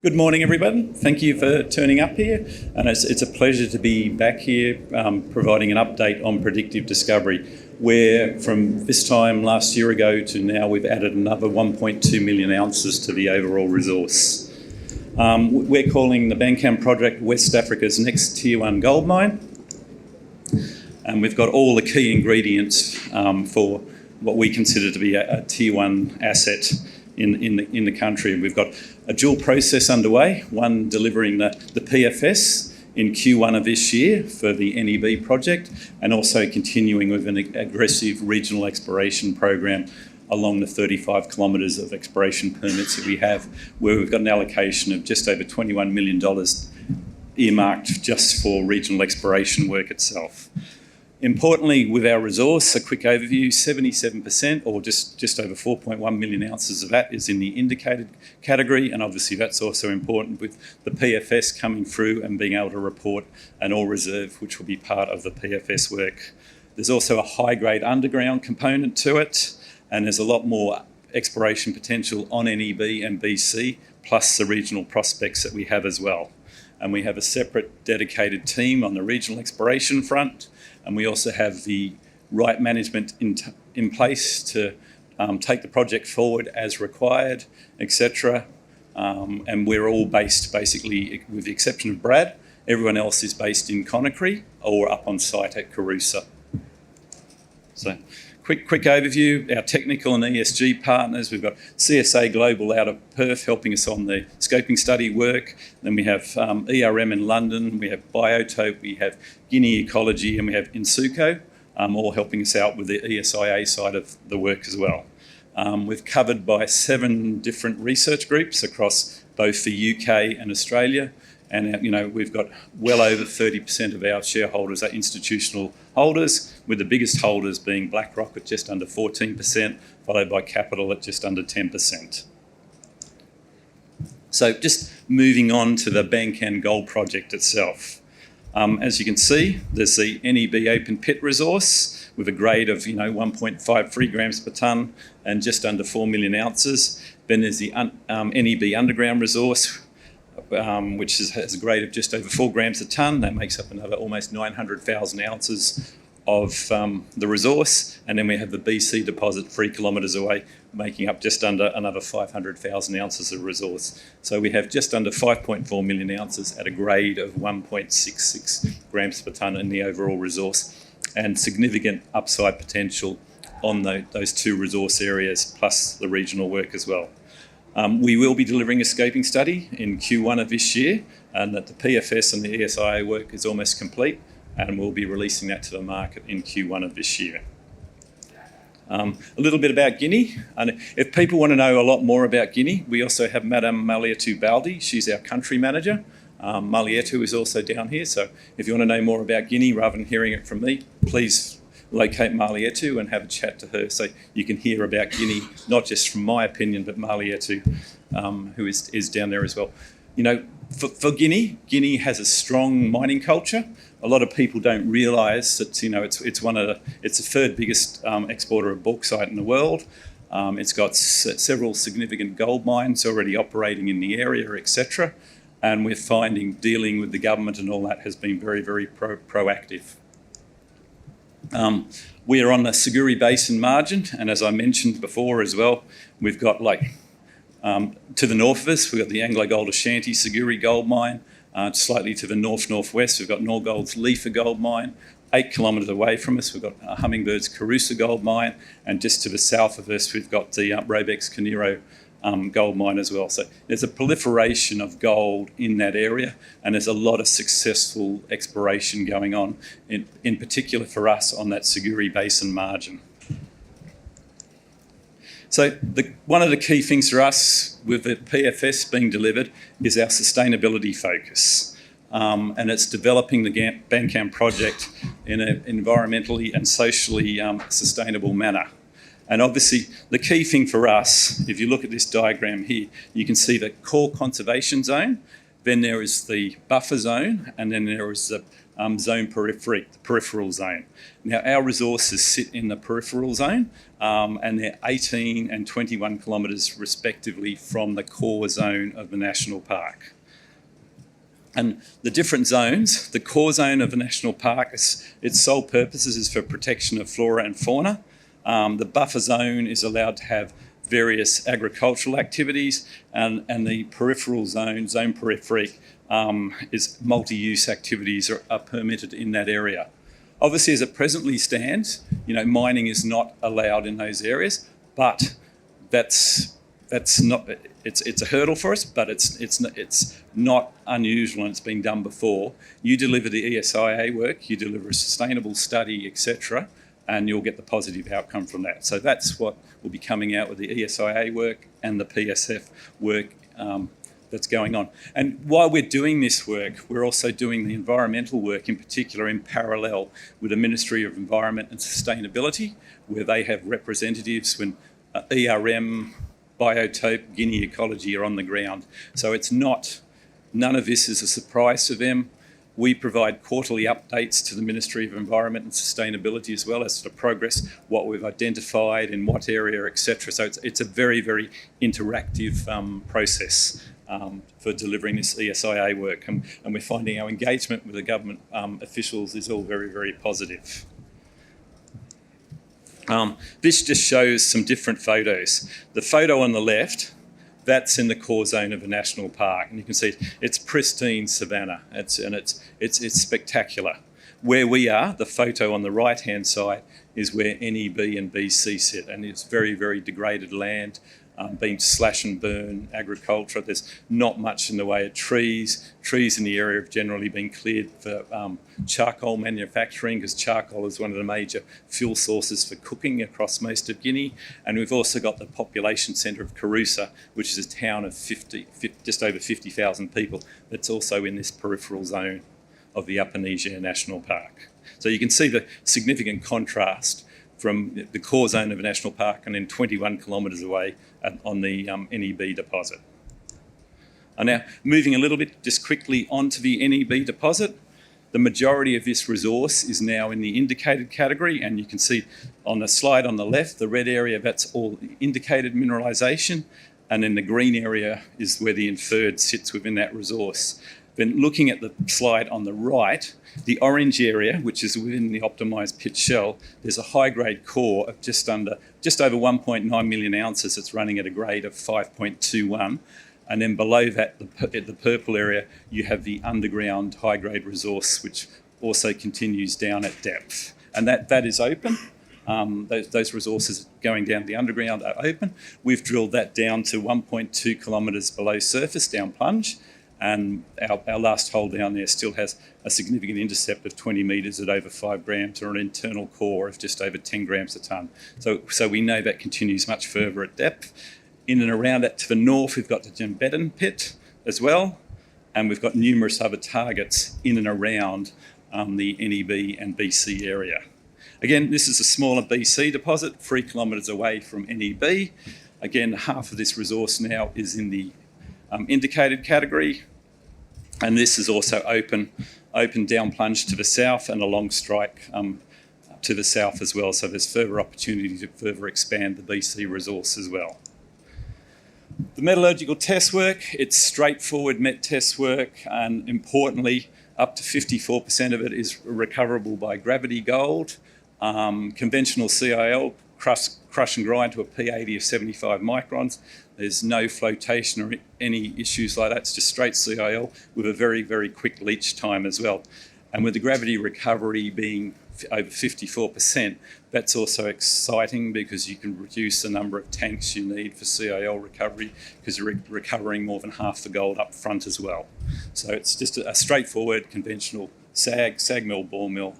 Good morning, everyone. Thank you for turning up here. And it's a pleasure to be back here providing an update on predictive discovery, where from this time last year ago to now, we've added another 1.2 million ounces to the overall resource. We're calling the Bankan Project West Africa's next Tier-1 gold mine. And we've got all the key ingredients for what we consider to be a Tier-1 asset in the country. We've got a dual process underway, one delivering the PFS in Q1 of this year for the NEB project, and also continuing with an aggressive regional exploration program along the 35 kilometres of exploration permits that we have, where we've got an allocation of just over $21 million earmarked just for regional exploration work itself. Importantly, with our resource, a quick overview, 77% or just over 4.1 million ounces of that is in the indicated category, and obviously that's also important with the PFS coming through and being able to report an ore reserve, which will be part of the PFS work. There's also a high-grade underground component to it, and there's a lot more exploration potential on NEB and BC, plus the regional prospects that we have as well. And we have a separate dedicated team on the regional exploration front, and we also have the right management in place to take the project forward as required, etc. And we're all based basically, with the exception of Brad, everyone else is based in Conakry or up on site at Carusa. So quick overview, our technical and ESG partners. We've got CSA Global out of Perth helping us on the scoping study work. Then we have ERM in London, we have Biotope, we have Guinea Ecology, and we have Insuco, all helping us out with the ESIA side of the work as well. We're covered by 7 different research groups across both the UK and Australia. And we've got well over 30% of our shareholders are institutional holders, with the biggest holders being BlackRock at just under 14%, followed by Capital at just under 10%. So just moving on to the Bankan Gold Project itself. As you can see, there's the NEB open pit resource with a grade of 1.53 grams per tonne and just under 4 million ounces. Then there's the NEB underground resource, which has a grade of just over 4 grams a tonne. That makes up another almost 900,000 ounces of the resource. And then we have the BC deposit 3 kilometres away, making up just under another 500,000 ounces of resource. So we have just under 5.4 million ounces at a grade of 1.66 grams per tonne in the overall resource, and significant upside potential on those 2 resource areas, plus the regional work as well. We will be delivering a scoping study in Q1 of this year, and that the PFS and the ESIA work is almost complete, and we'll be releasing that to the market in Q1 of this year. A little bit about Guinea, and if people want to know a lot more about Guinea, we also have Madame Malietou Baldi. She's our country manager. Malietou is also down here, so if you want to know more about Guinea rather than hearing it from me, please locate Malietou and have a chat to her so you can hear about Guinea, not just from my opinion, but Malietou, who is down there as well. For Guinea has a strong mining culture. A lot of people don't realise that it's the 3rd biggest exporter of bauxite in the world. It's got several significant gold mines already operating in the area, etc. And we're finding dealing with the government and all that has been very, very proactive. We are on the Seguri Basin margin, and as I mentioned before as well, we've got to the north of us, we've got the Anglo Gold Ashanti Seguri gold mine. Slightly to the northwest, we've got Norgold's Leifa gold mine. 8 kilometres away from us, we've got Hummingbird's Carusa gold mine, and just to the south of us, we've got the Robex Canero gold mine as well. So there's a proliferation of gold in that area, and there's a lot of successful exploration going on, in particular for us on that Seguri Basin margin. So one of the key things for us with the PFS being delivered is our sustainability focus. And it's developing the Bankan project in an environmentally and socially sustainable manner. And obviously, the key thing for us, if you look at this diagram here, you can see the core conservation zone, then there is the buffer zone, and then there is zone periphery, the peripheral zone. Now, our resources sit in the peripheral zone, and they're 18 and 21 kilometres respectively from the core zone of the national park. And the different zones, the core zone of the national park, its sole purpose is for protection of flora and fauna. The buffer zone is allowed to have various agricultural activities, and the peripheral zone, zone periphery, is multi-use activities are permitted in that area. Obviously, as it presently stands, mining is not allowed in those areas, but that's not. It's a hurdle for us, but it's not unusual, and it's been done before. You deliver the ESIA work, you deliver a sustainable study, etc., and you'll get the positive outcome from that. So that's what will be coming out with the ESIA work and the PSF work that's going on. And while we're doing this work, we're also doing the environmental work, in particular in parallel with the Ministry of Environment and Sustainability, where they have representatives when ERM, biotope, Guinea ecology are on the ground. So none of this is a surprise to them. We provide quarterly updates to the Ministry of Environment and Sustainability as well as to progress, what we've identified in what area, etc. So it's a very, very interactive process for delivering this ESIA work. And we're finding our engagement with the government officials is all very, very positive. This just shows some different photos. The photo on the left, that's in the core zone of a national park, and you can see it's pristine savanna. It's spectacular. Where we are, the photo on the right-hand side is where NEB and BC sit, and it's very, very degraded land, being slash and burn agriculture. There's not much in the way of trees. Trees in the area have generally been cleared for charcoal manufacturing, because charcoal is one of the major fuel sources for cooking across most of Guinea. And we've also got the population centre of Carusa, which is a town of just over 50,000 people, that's also in this peripheral zone of the Upper Niger National Park. So you can see the significant contrast from the core zone of a national park and then 21 kilometres away on the NEB deposit. And now, moving a little bit just quickly onto the NEB deposit, the majority of this resource is now in the indicated category, and you can see on the slide on the left, the red area, that's all indicated mineralisation, and then the green area is where the inferred sits within that resource. Then looking at the slide on the right, the orange area, which is within the optimised pit shell, there's a high-grade core of just over 1.9 million ounces. It's running at a grade of 5.21. And then below that, the purple area, you have the underground high-grade resource, which also continues down at depth. And that is open. Those resources going down the underground are open. We've drilled that down to 1.2 kilometres below surface, down plunge. And our last hole down there still has a significant intercept of 20 metres at over 5 grams, or an internal core of just over 10 grams a tonne. So we know that continues much further at depth. In and around that to the north, we've got the Jembedan pit as well, and we've got numerous other targets in and around the NEB and BC area. Again, this is a smaller BC deposit, 3 kilometres away from NEB. Again, half of this resource now is in the indicated category. And this is also open down plunge to the south and along strike to the south as well. So there's further opportunity to further expand the BC resource as well. The metallurgical test work, it's straightforward met test work, and importantly, up to 54% of it is recoverable by gravity gold. Conventional CIL, crush and grind to a P80 of 75 microns. There's no flotation or any issues like that. It's just straight CIL with a very, very quick leach time as well. And with the gravity recovery being over 54%, that's also exciting because you can reduce the number of tanks you need for CIL recovery, because you're recovering more than half the gold up front as well. So it's just a straightforward, conventional SAG mill, ball mill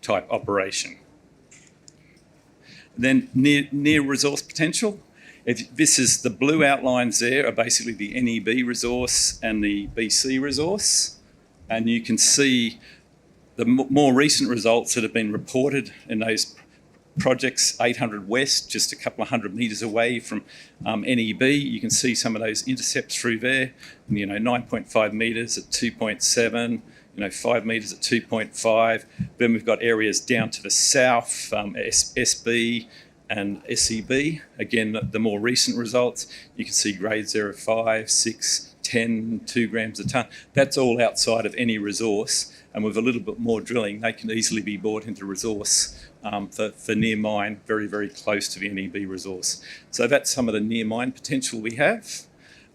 type operation. Then near resource potential. This is the blue outlines there are basically the NEB resource and the BC resource. And you can see the more recent results that have been reported in those projects, 800 West, just a couple of 100 metres away from NEB. You can see some of those intercepts through there, 9.5 metres at 2.7, 5 metres at 2.5. Then we've got areas down to the south, SB and SEB. Again, the more recent results, you can see grades there of 5, 6, 10, 2 grams a tonne. That's all outside of any resource, and with a little bit more drilling, they can easily be brought into resource for near mine, very, very close to the NEB resource. So that's some of the near mine potential we have.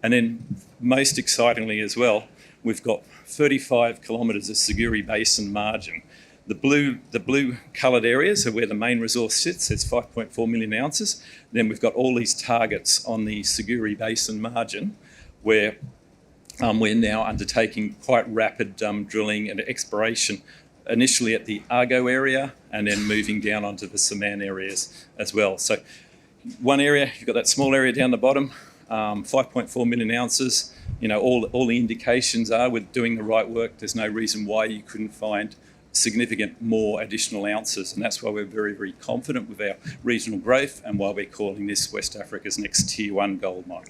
And then most excitingly as well, we've got 35 kilometres of Seui Basin margin. The blue coloured areas are where the main resource sits. There's 5.4 million ounces. Then we've got all these targets on the Seui Basin margin where we're now undertaking quite rapid drilling and exploration, initially at the Argo area and then moving down onto the Saman areas as well. So one area, you've got that small area down the bottom, 5.4 million ounces. All the indications are with doing the right work, there's no reason why you couldn't find significant more additional ounces, and that's why we're very, very confident with our regional growth and why we're calling this West Africa's next Tier 1 gold mine.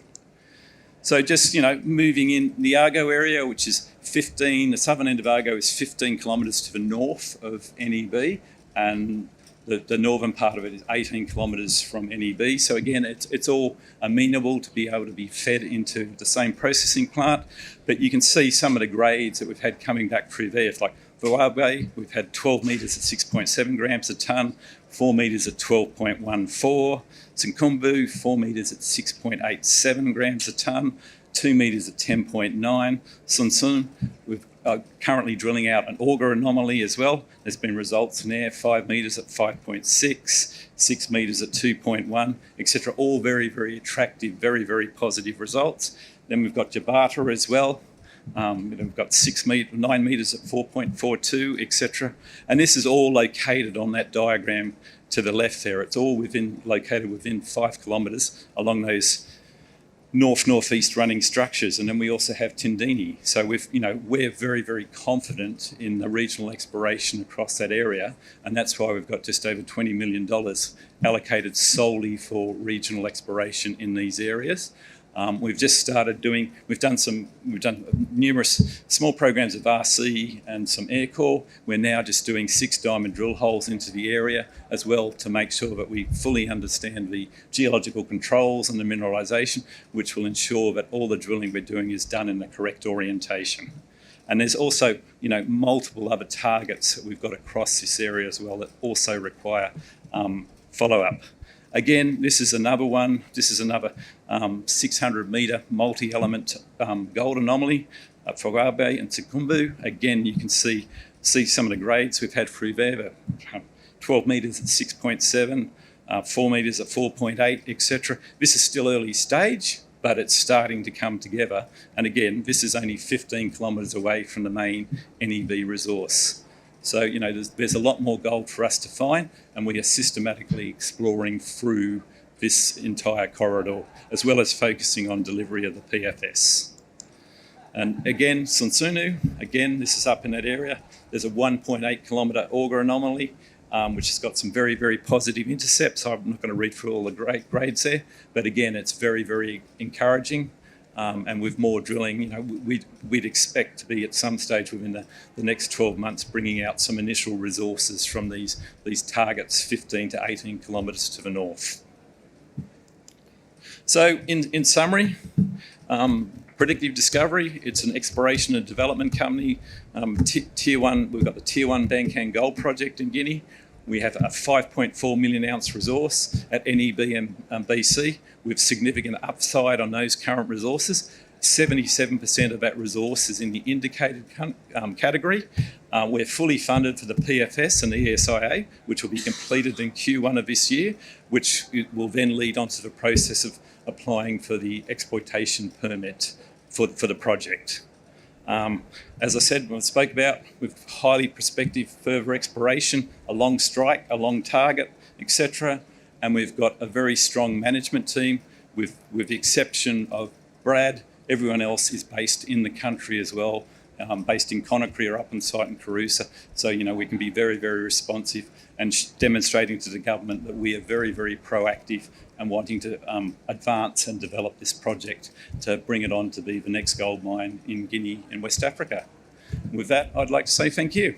So just, moving in the Argo area, which is the southern end of Argo is 15 kilometres to the north of NEB, and the northern part of it is 18 kilometres from NEB. So again, it's all amenable to be able to be fed into the same processing plant, but you can see some of the grades that we've had coming back through there. It's like Fuabe, we've had 12 metres at 6.7 grams a tonne, 4 metres at 12.14, Sununu, 4 metres at 6.87 grams a tonne, 2 metres at 10.9, Sununu, we've currently drilling out an auger anomaly as well. There's been results in there, 5 metres at 5.6, 6 metres at 2.1, etc. All very, very attractive, very, very positive results. Then we've got Jabata as well. We've got 9 metres at 4.42, etc. And this is all located on that diagram to the left there. It's all located within 5 kilometres along those north-northeast running structures. And then we also have Tindini. So we're very, very confident in the regional exploration across that area. And that's why we've got just over $20 million allocated solely for regional exploration in these areas. We've just started we've done numerous small programs of RC and some air core. We're now just doing 6 diamond drill holes into the area as well to make sure that we fully understand the geological controls and the mineralisation, which will ensure that all the drilling we're doing is done in the correct orientation. And there's also, multiple other targets that we've got across this area as well that also require follow-up. Again, this is another one. This is another 600-metre multi-element gold anomaly at Fogabe and Tumu. Again, you can see some of the grades we've had through there. 12 metres at 6.7, 4 metres at 4.8, etc. This is still early stage, but it's starting to come together. And again, this is only 15 kilometres away from the main NEB resource. So, there's a lot more gold for us to find, and we are systematically exploring through this entire corridor, as well as focusing on delivery of the PFS. And again, Sununu, this is up in that area. There's a 1.8 kilometre auger anomaly, which has got some very, very positive intercepts. I'm not going to read through all the great grades there, but again, it's very, very encouraging. And with more drilling, we'd expect to be at some stage within the next 12 months bringing out some initial resources from these targets 15 to 18 kilometres to the north. So in summary, Predictive Discovery, it's an exploration and development company. Tier 1, we've got the Tier-1 Bankan Gold Project in Guinea. We have a 5.4 million ounce resource at NEB and BC with significant upside on those current resources. 77% of that resource is in the indicated category. We're fully funded for the PFS and the ESIA, which will be completed in Q1 of this year, which will then lead on to the process of applying for the exploitation permit for the project. As I said, when I spoke about, with highly prospective further exploration, along strike, along target, etc. And we've got a very strong management team with the exception of Brad. Everyone else is based in the country as well, based in Conakry or up on site in Carusa. So, we can be very, very responsive and demonstrating to the government that we are very, very proactive and wanting to advance and develop this project to bring it on to be the next gold mine in Guinea in West Africa. With that, I'd like to say thank you.